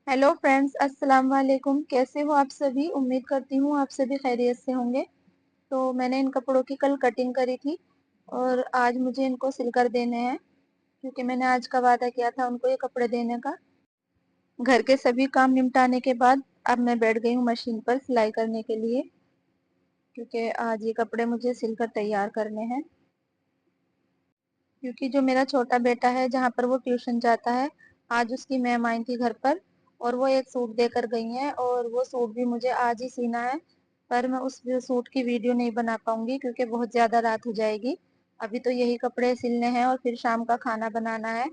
Hello friends, अस्सलाम वालेकुम। कैसे हो आप सभी? उम्मीद करती हूँ आप सभी खैरियत से होंगे। तो मैंने इन कपड़ों की कल कटिंग करी थी और आज मुझे इनको सिलकर देने हैं, क्योंकि मैंने आज का वादा किया था उनको ये कपड़े देने का। घर के सभी काम निपटाने के बाद अब मैं बैठ गई हूँ मशीन पर सिलाई करने के लिए, क्योंकि आज ये कपड़े मुझे सिलकर तैयार करने हैं। क्योंकि जो मेरा छोटा बेटा है, जहाँ पर वो ट्यूशन जाता है, आज उसकी मैम आई थी घर पर और वो एक सूट देकर गई हैं और वो सूट भी मुझे आज ही सीना है। पर मैं उस सूट की वीडियो नहीं बना पाऊंगी क्योंकि बहुत ज्यादा रात हो जाएगी। अभी तो यही कपड़े सिलने हैं और फिर शाम का खाना बनाना है।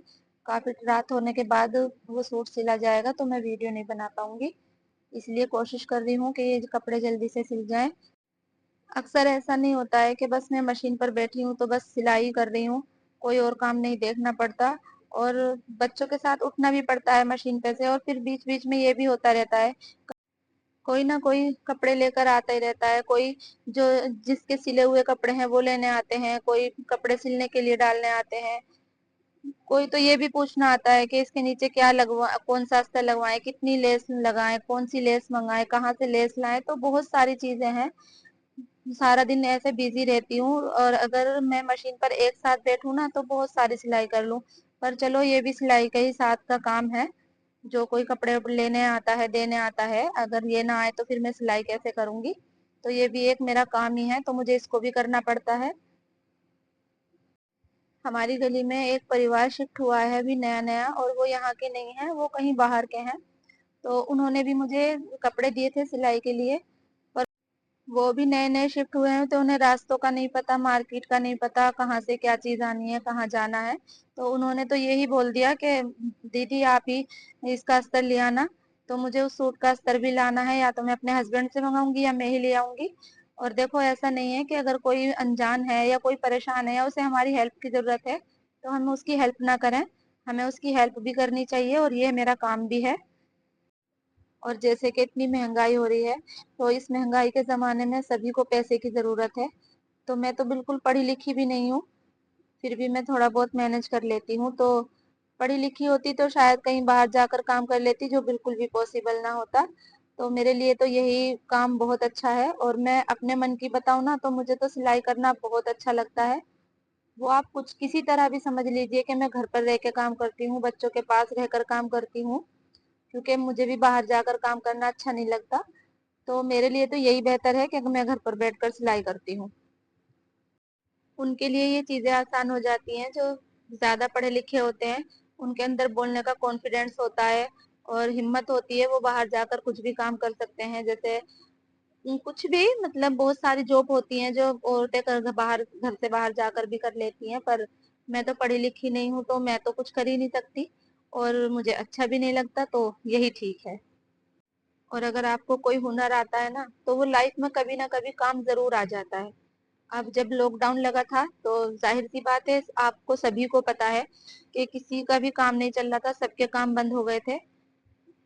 काफी रात होने के बाद वो सूट सिला जाएगा तो मैं वीडियो नहीं बना पाऊंगी। इसलिए कोशिश कर रही हूँ कि ये कपड़े जल्दी से सिल जाएं। अक्सर ऐसा नहीं होता है कि बस मैं मशीन पर बैठी हूँ तो बस सिलाई कर रही हूँ, कोई और काम नहीं देखना पड़ता। और बच्चों के साथ उठना भी पड़ता है मशीन पे से, और फिर बीच बीच में ये भी होता रहता है, कोई ना कोई कपड़े लेकर आता ही रहता है। कोई जो जिसके सिले हुए कपड़े हैं वो लेने आते हैं, कोई कपड़े सिलने के लिए डालने आते हैं। कोई तो ये भी पूछना आता है कि इसके नीचे क्या लगवा, कौन सा अस्तर लगवाएं, कितनी लेस लगाएं, कौन सी लेस मंगाएं, कहाँ से लेस लाएं। तो बहुत सारी चीजें हैं। सारा दिन ऐसे बिजी रहती हूँ और अगर मैं मशीन पर एक साथ बैठूं ना तो बहुत सारी सिलाई कर लूं। पर चलो, ये भी सिलाई का ही साथ का काम है। जो कोई कपड़े लेने आता है, देने आता है, अगर ये ना आए तो फिर मैं सिलाई कैसे करूंगी। तो ये भी एक मेरा काम ही है, तो मुझे इसको भी करना पड़ता है। हमारी गली में एक परिवार शिफ्ट हुआ है अभी नया नया, और वो यहाँ के नहीं है, वो कहीं बाहर के हैं। तो उन्होंने भी मुझे कपड़े दिए थे सिलाई के लिए। पर वो भी नए नए शिफ्ट हुए हैं तो उन्हें रास्तों का नहीं पता, मार्केट का नहीं पता, कहाँ से क्या चीज आनी है, कहाँ जाना है। तो उन्होंने तो यही बोल दिया कि दीदी आप ही इसका अस्तर ले आना। तो मुझे उस सूट का अस्तर भी लाना है, या तो मैं अपने हस्बैंड से मंगाऊंगी या मैं ही ले आऊंगी। और देखो, ऐसा नहीं है कि अगर कोई अनजान है या कोई परेशान है या उसे हमारी हेल्प की जरूरत है तो हम उसकी हेल्प ना करें। हमें उसकी हेल्प भी करनी चाहिए और ये मेरा काम भी है। और जैसे कि इतनी महंगाई हो रही है, तो इस महंगाई के जमाने में सभी को पैसे की जरूरत है। तो मैं तो बिल्कुल पढ़ी लिखी भी नहीं हूँ, फिर भी मैं थोड़ा बहुत मैनेज कर लेती हूँ। तो पढ़ी लिखी होती तो शायद कहीं बाहर जाकर काम कर लेती, जो बिल्कुल भी पॉसिबल ना होता। तो मेरे लिए तो यही काम बहुत अच्छा है। और मैं अपने मन की बताऊँ ना तो मुझे तो सिलाई करना बहुत अच्छा लगता है। वो आप कुछ किसी तरह भी समझ लीजिए कि मैं घर पर रह के काम करती हूँ, बच्चों के पास रहकर काम करती हूँ, क्योंकि मुझे भी बाहर जाकर काम करना अच्छा नहीं लगता। तो मेरे लिए तो यही बेहतर है कि मैं घर पर बैठकर सिलाई करती हूँ। उनके लिए ये चीजें आसान हो जाती हैं जो ज्यादा पढ़े लिखे होते हैं। उनके अंदर बोलने का कॉन्फिडेंस होता है और हिम्मत होती है, वो बाहर जाकर कुछ भी काम कर सकते हैं। जैसे कुछ भी, मतलब बहुत सारी जॉब होती हैं जो औरतें बाहर, घर से बाहर जाकर भी कर लेती हैं। पर मैं तो पढ़ी लिखी नहीं हूँ तो मैं तो कुछ कर ही नहीं सकती, और मुझे अच्छा भी नहीं लगता, तो यही ठीक है। और अगर आपको कोई हुनर आता है ना तो वो लाइफ में कभी ना कभी काम जरूर आ जाता है। अब जब लॉकडाउन लगा था तो जाहिर सी बात है, आपको सभी को पता है कि किसी का भी काम नहीं चल रहा था, सबके काम बंद हो गए थे।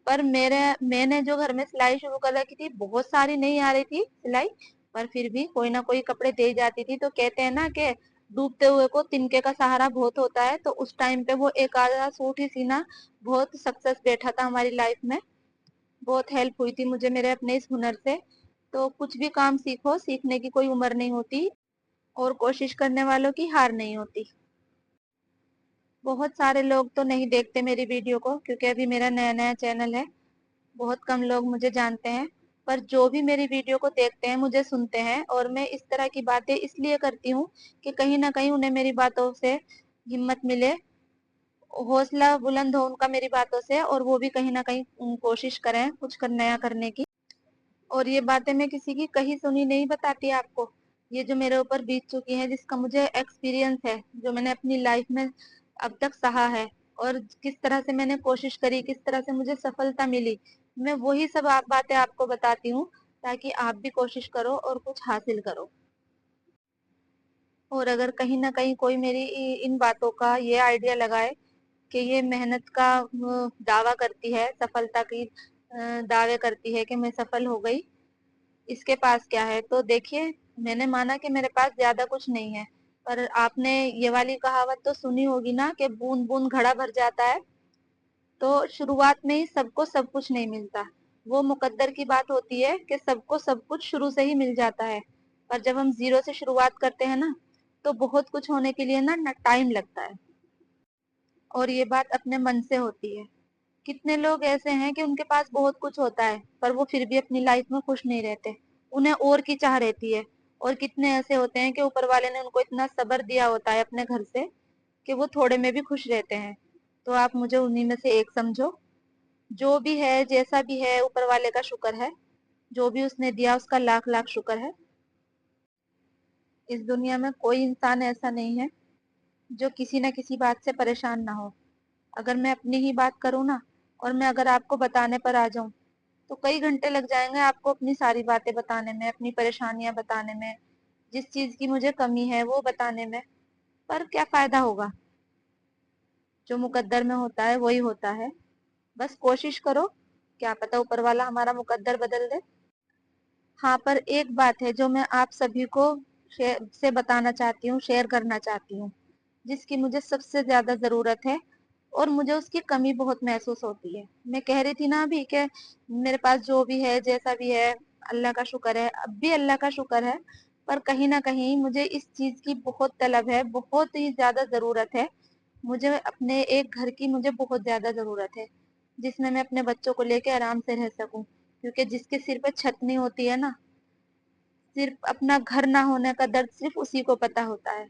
पर मैंने जो घर में सिलाई शुरू कर रखी थी, बहुत सारी नहीं आ रही थी सिलाई, पर फिर भी कोई ना कोई कपड़े दे जाती थी। तो कहते हैं ना कि डूबते हुए को तिनके का सहारा बहुत होता है। तो उस टाइम पे वो एक आधा सूट ही सीना बहुत सक्सेस बैठा था हमारी लाइफ में। बहुत हेल्प हुई थी मुझे मेरे अपने इस हुनर से। तो कुछ भी काम सीखो, सीखने की कोई उम्र नहीं होती, और कोशिश करने वालों की हार नहीं होती। बहुत सारे लोग तो नहीं देखते मेरी वीडियो को, क्योंकि अभी मेरा नया नया चैनल है, बहुत कम लोग मुझे जानते हैं। पर जो भी मेरी वीडियो को देखते हैं, मुझे सुनते हैं, और मैं इस तरह की बातें इसलिए करती हूँ कि कहीं ना कहीं उन्हें मेरी बातों से हिम्मत मिले, हौसला बुलंद हो उनका मेरी बातों से, और वो भी कहीं ना कहीं कोशिश करें कुछ नया करने की। और ये बातें मैं किसी की कही सुनी नहीं बताती आपको, ये जो मेरे ऊपर बीत चुकी है, जिसका मुझे एक्सपीरियंस है, जो मैंने अपनी लाइफ में अब तक सहा है, और किस तरह से मैंने कोशिश करी, किस तरह से मुझे सफलता मिली, मैं वही सब बातें आपको बताती हूँ, ताकि आप भी कोशिश करो और कुछ हासिल करो। और अगर कहीं ना कहीं कोई मेरी इन बातों का ये आइडिया लगाए कि ये मेहनत का दावा करती है, सफलता की दावे करती है कि मैं सफल हो गई, इसके पास क्या है, तो देखिए, मैंने माना कि मेरे पास ज्यादा कुछ नहीं है। पर आपने ये वाली कहावत तो सुनी होगी ना कि बूंद बूंद घड़ा भर जाता है। تو शुरुआत में ही सबको सब कुछ नहीं मिलता। वो मुकद्दर की बात होती है कि सबको सब कुछ शुरू से ही मिल जाता है, पर जब हम जीरो से शुरुआत करते हैं ना, तो बहुत कुछ होने के लिए ना टाइम लगता है, और ये बात अपने मन से होती है। कितने लोग ऐसे हैं कि उनके पास बहुत कुछ होता है, पर वो फिर भी अपनी लाइफ में खुश नहीं रहते, उन्हें और की चाह रहती है। और कितने ऐसे होते हैं कि ऊपर वाले ने उनको इतना सब्र दिया होता है अपने घर से कि वो थोड़े में भी खुश रहते हैं। तो आप मुझे उन्हीं में से एक समझो। जो भी है, जैसा भी है, ऊपर वाले का शुक्र है। जो भी उसने दिया उसका लाख लाख शुक्र है। इस दुनिया में कोई इंसान ऐसा नहीं है जो किसी न किसी बात से परेशान ना हो। अगर मैं अपनी ही बात करूँ ना, और मैं अगर आपको बताने पर आ जाऊं, तो कई घंटे लग जाएंगे आपको अपनी सारी बातें बताने में, अपनी परेशानियां बताने में, जिस चीज की मुझे कमी है वो बताने में। पर क्या फायदा होगा? जो मुकद्दर में होता है वही होता है। बस कोशिश करो, क्या पता ऊपर वाला हमारा मुकद्दर बदल दे। हाँ, पर एक बात है जो मैं आप सभी को से बताना चाहती हूँ, शेयर करना चाहती हूँ, जिसकी मुझे सबसे ज्यादा जरूरत है और मुझे उसकी कमी बहुत महसूस होती है। मैं कह रही थी ना अभी कि मेरे पास जो भी है, जैसा भी है, अल्लाह का शुक्र है, अब भी अल्लाह का शुक्र है, पर कहीं ना कहीं मुझे इस चीज की बहुत तलब है, बहुत ही ज्यादा जरूरत है। मुझे अपने एक घर की मुझे बहुत ज्यादा जरूरत है, जिसमें मैं अपने बच्चों को लेके आराम से रह सकूं, क्योंकि जिसके सिर पे छत नहीं होती है ना, सिर्फ अपना घर ना होने का दर्द सिर्फ उसी को पता होता है।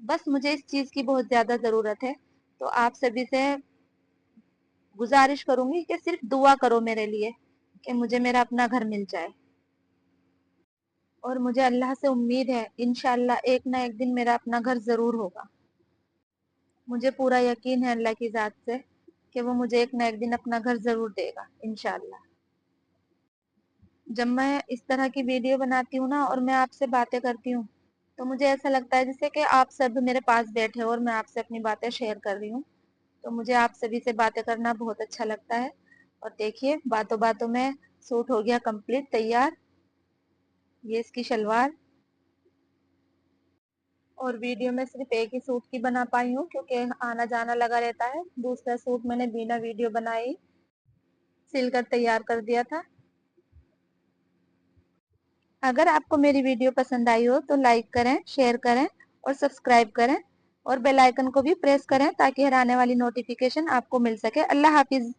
बस मुझे इस चीज की बहुत ज्यादा जरूरत है। तो आप सभी से गुजारिश करूंगी कि सिर्फ दुआ करो मेरे लिए कि मुझे मेरा अपना घर मिल जाए। और मुझे अल्लाह से उम्मीद है, इंशाअल्लाह एक ना एक दिन मेरा अपना घर जरूर होगा। मुझे पूरा यकीन है अल्लाह की जात से कि वो मुझे एक ना एक दिन अपना घर जरूर देगा, इंशाअल्लाह। जब मैं इस तरह की वीडियो बनाती हूँ ना और मैं आपसे बातें करती हूँ, तो मुझे ऐसा लगता है जैसे कि आप सब मेरे पास बैठे हो और मैं आपसे अपनी बातें शेयर कर रही हूँ। तो मुझे आप सभी से बातें करना बहुत अच्छा लगता है। और देखिए, बातों बातों में सूट हो गया कंप्लीट, तैयार। ये इसकी शलवार। और वीडियो में सिर्फ एक ही सूट की बना पाई हूँ क्योंकि आना जाना लगा रहता है। दूसरा सूट मैंने बिना वीडियो बनाए सिल कर तैयार कर दिया था। अगर आपको मेरी वीडियो पसंद आई हो तो लाइक करें, शेयर करें और सब्सक्राइब करें, और बेल आइकन को भी प्रेस करें ताकि हर आने वाली नोटिफिकेशन आपको मिल सके। अल्लाह हाफिज।